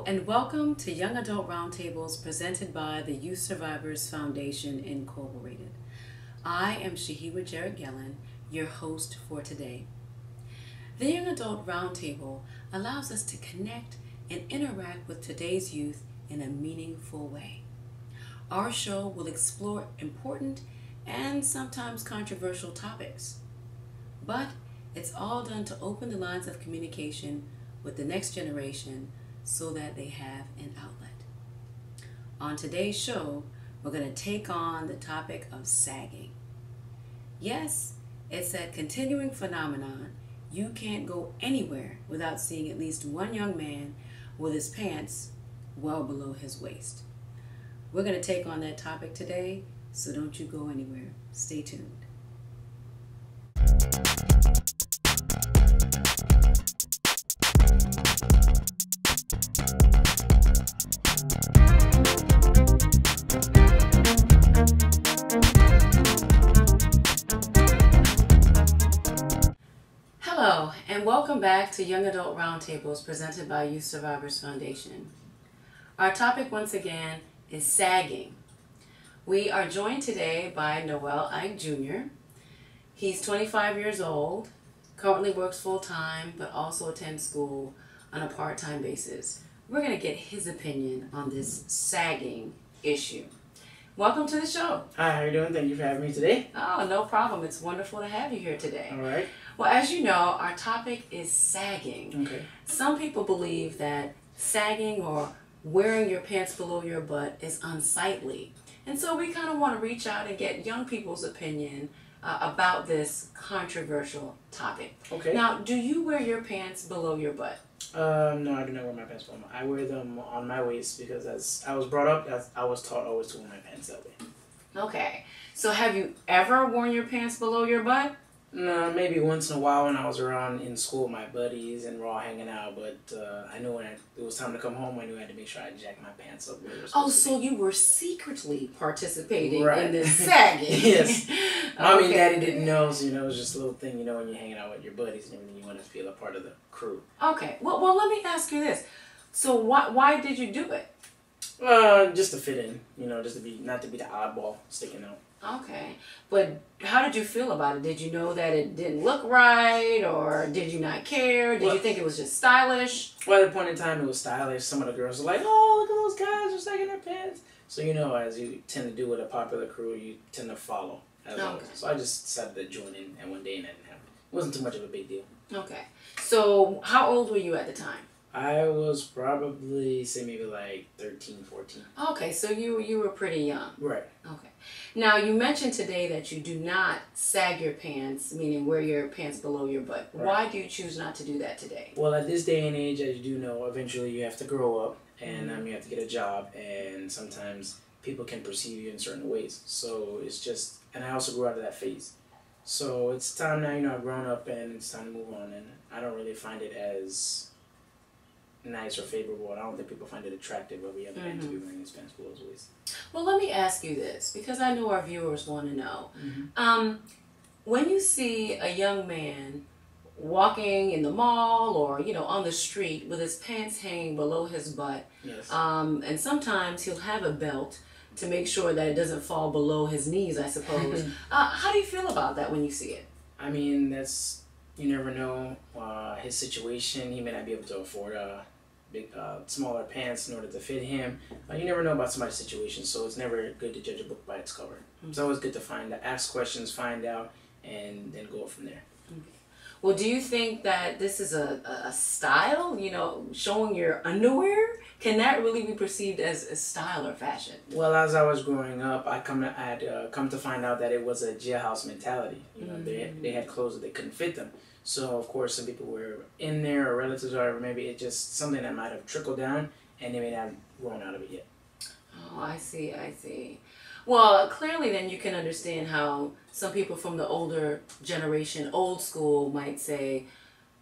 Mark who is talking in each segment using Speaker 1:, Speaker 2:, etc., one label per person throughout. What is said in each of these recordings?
Speaker 1: and welcome to Young Adult Roundtables presented by the Youth Survivors Foundation, Incorporated. I am Shahiwa Jarrett Gellin, your host for today. The Young Adult Roundtable allows us to connect and interact with today's youth in a meaningful way. Our show will explore important and sometimes controversial topics, but it's all done to open the lines of communication with the next generation so that they have an outlet. On today's show, we're going to take on the topic of sagging. Yes, it's that continuing phenomenon. You can't go anywhere without seeing at least one young man with his pants well below his waist. We're going to take on that topic today, so don't you go anywhere. Stay tuned. Hello, and welcome back to Young Adult Roundtables presented by Youth Survivors Foundation. Our topic once again is sagging. We are joined today by Noel Ike Jr. He's 25 years old, currently works full-time, but also attends school on a part-time basis. We're going to get his opinion on this sagging issue. Welcome to the show.
Speaker 2: Hi, how are you doing? Thank you for having me today.
Speaker 1: Oh, no problem. It's wonderful to have you here today.
Speaker 2: All right.
Speaker 1: Well, as you know, our topic is sagging.
Speaker 2: Okay.
Speaker 1: Some people believe that sagging or wearing your pants below your butt is unsightly. And so we kind of want to reach out and get young people's opinion about this controversial topic.
Speaker 2: Okay.
Speaker 1: Now, do you wear your pants below your butt?
Speaker 2: No, I do not wear my pants below I wear them on my waist because as I was brought up, I was taught always to wear my pants that way. Okay.
Speaker 1: So have you ever worn your pants below your butt?
Speaker 2: No, maybe once in a while when I was around in school with my buddies and we're all hanging out, but I knew when it was time to come home, I knew I had to make sure I jacked my pants up where they were supposed to be.
Speaker 1: You were secretly participating
Speaker 2: Right.
Speaker 1: in this sagging.
Speaker 2: Yes. Mommy and
Speaker 1: Okay.
Speaker 2: Daddy didn't know, so it was just a little thing, when you're hanging out with your buddies and everything, you want to feel a part of the crew.
Speaker 1: Okay. Well, let me ask you this. So why did you do it?
Speaker 2: Just to fit in, just to be, not to be the oddball sticking out.
Speaker 1: Okay. But how did you feel about it? Did you know that it didn't look right, or did you not care? Did you think it was just stylish?
Speaker 2: Well, at the point in time, it was stylish. Some of the girls were like, oh, look at those guys, they're sagging their pants. So, as you tend to do with a popular crew, you tend to follow.
Speaker 1: Okay.
Speaker 2: So I just decided to join in, and one day, and that didn't happen. It wasn't too much of a big deal.
Speaker 1: Okay. So how old were you at the time?
Speaker 2: I was probably, say, maybe like 13, 14.
Speaker 1: Okay, so you were pretty young.
Speaker 2: Right.
Speaker 1: Okay. Now, you mentioned today that you do not sag your pants, meaning wear your pants below your butt.
Speaker 2: Right.
Speaker 1: Why do you choose not to do that today?
Speaker 2: Well, at this day and age, as you do know, eventually you have to grow up, and you have to get a job, and sometimes people can perceive you in certain ways. So it's just, and I also grew out of that phase. So it's time now, I've grown up, and it's time to move on, and I don't really find it as nice or favorable, and I don't think people find it attractive of a young man to be wearing his pants below his waist.
Speaker 1: Well, let me ask you this, because I know our viewers want to know. When you see a young man walking in the mall or, on the street with his pants hanging below his butt,
Speaker 2: Yes.
Speaker 1: and sometimes he'll have a belt to make sure that it doesn't fall below his knees, I suppose. How do you feel about that when you see it?
Speaker 2: I mean, you never know his situation. He may not be able to afford smaller pants in order to fit him. You never know about somebody's situation, so it's never good to judge a book by its cover. It's always good to ask questions, find out, and then go from there.
Speaker 1: Well, do you think that this is a style, showing your underwear? Can that really be perceived as style or fashion?
Speaker 2: Well, as I was growing up, I had come to find out that it was a jailhouse mentality. They had clothes that they couldn't fit them. So, of course, some people were in there, or relatives, or maybe it's just something that might have trickled down, and they may not have grown out of it yet.
Speaker 1: Oh, I see. Well, clearly then you can understand how some people from the older generation, old school, might say,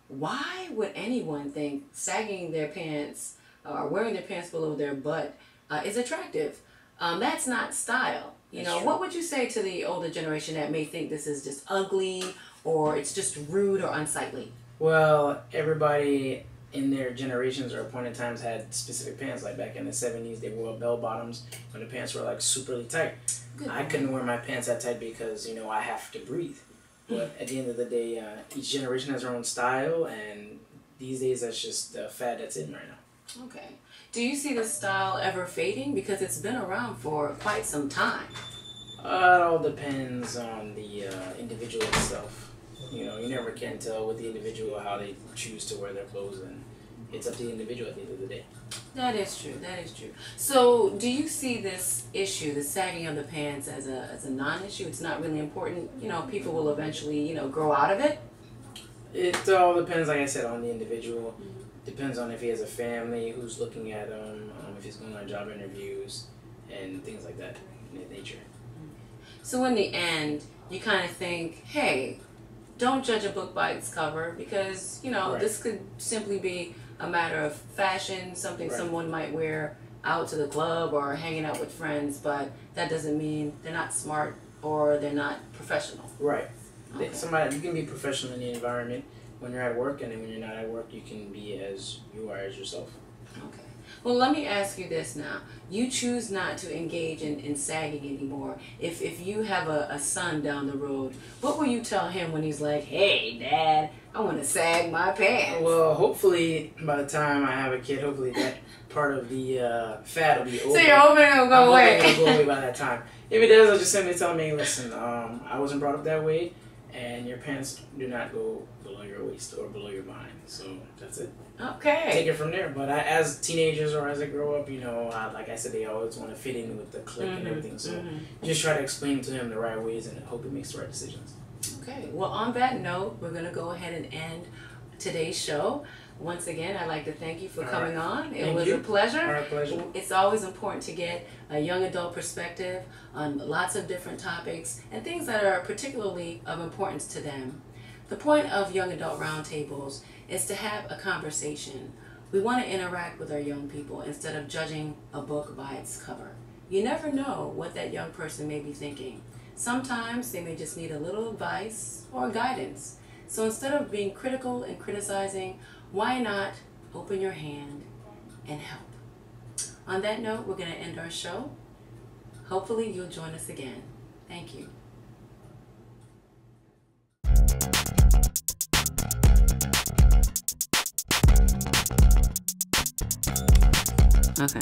Speaker 1: why would anyone think sagging their pants or wearing their pants below their butt is attractive? That's not style. What would you say to the older generation that may think this is just ugly or it's just rude or unsightly?
Speaker 2: Well, everybody in their generations or appointed times had specific pants. Like back in the 70s, they wore bell bottoms when the pants were like superly tight.
Speaker 1: Good.
Speaker 2: I couldn't wear my pants that tight because, you know, I have to breathe. But at the end of the day, each generation has their own style, and these days that's just a fad that's in right now.
Speaker 1: Okay. Do you see this style ever fading? Because it's been around for quite some time.
Speaker 2: It all depends on the individual itself. You know, you never can tell with the individual how they choose to wear their clothes, and it's up to the individual at the end of the day.
Speaker 1: That is true. That is true. So, do you see this issue, the sagging of the pants, as a non-issue? It's not really important. You know, people will eventually, you know, grow out of it.
Speaker 2: It all depends, like I said, on the individual. Depends on if he has a family, who's looking at him, if he's going on job interviews, and things like that in that nature.
Speaker 1: So, in the end, you kind of think, hey, don't judge a book by its cover, because, you know, this could simply be a matter of fashion, something someone might wear out to the club or hanging out with friends, but that doesn't mean they're not smart or they're not professional.
Speaker 2: Right.
Speaker 1: Okay.
Speaker 2: Somebody, you can be professional in the environment when you're at work, and then when you're not at work, you can be as you are as yourself.
Speaker 1: Okay. Well, let me ask you this now. You choose not to engage in sagging anymore. If you have a son down the road, what will you tell him when he's like, hey, Dad, I want to sag my pants?
Speaker 2: Well, hopefully, by the time I have a kid, hopefully that part of the fad will be over.
Speaker 1: So you're hoping it'll go away?
Speaker 2: It'll go away by that time. If it does, I'll just simply tell him, hey, listen, I wasn't brought up that way, and your pants do not go below your waist or below your behind. So that's it.
Speaker 1: Okay.
Speaker 2: Take it from there. But as teenagers or as they grow up, you know, like I said, they always want to fit in with the clique and everything. So just try to explain to him the right ways and hope he makes the right decisions.
Speaker 1: Okay. Well, on that note, we're going to go ahead and end today's show. Once again, I'd like to thank you for coming on. It was a pleasure.
Speaker 2: Our pleasure.
Speaker 1: It's always important to get a young adult perspective on lots of different topics and things that are particularly of importance to them. The point of Young Adult Roundtables is to have a conversation. We want to interact with our young people instead of judging a book by its cover. You never know what that young person may be thinking. Sometimes they may just need a little advice or guidance. So instead of being critical and criticizing, why not open your hand and help? On that note, we're going to end our show. Hopefully you'll join us again. Thank you. Okay.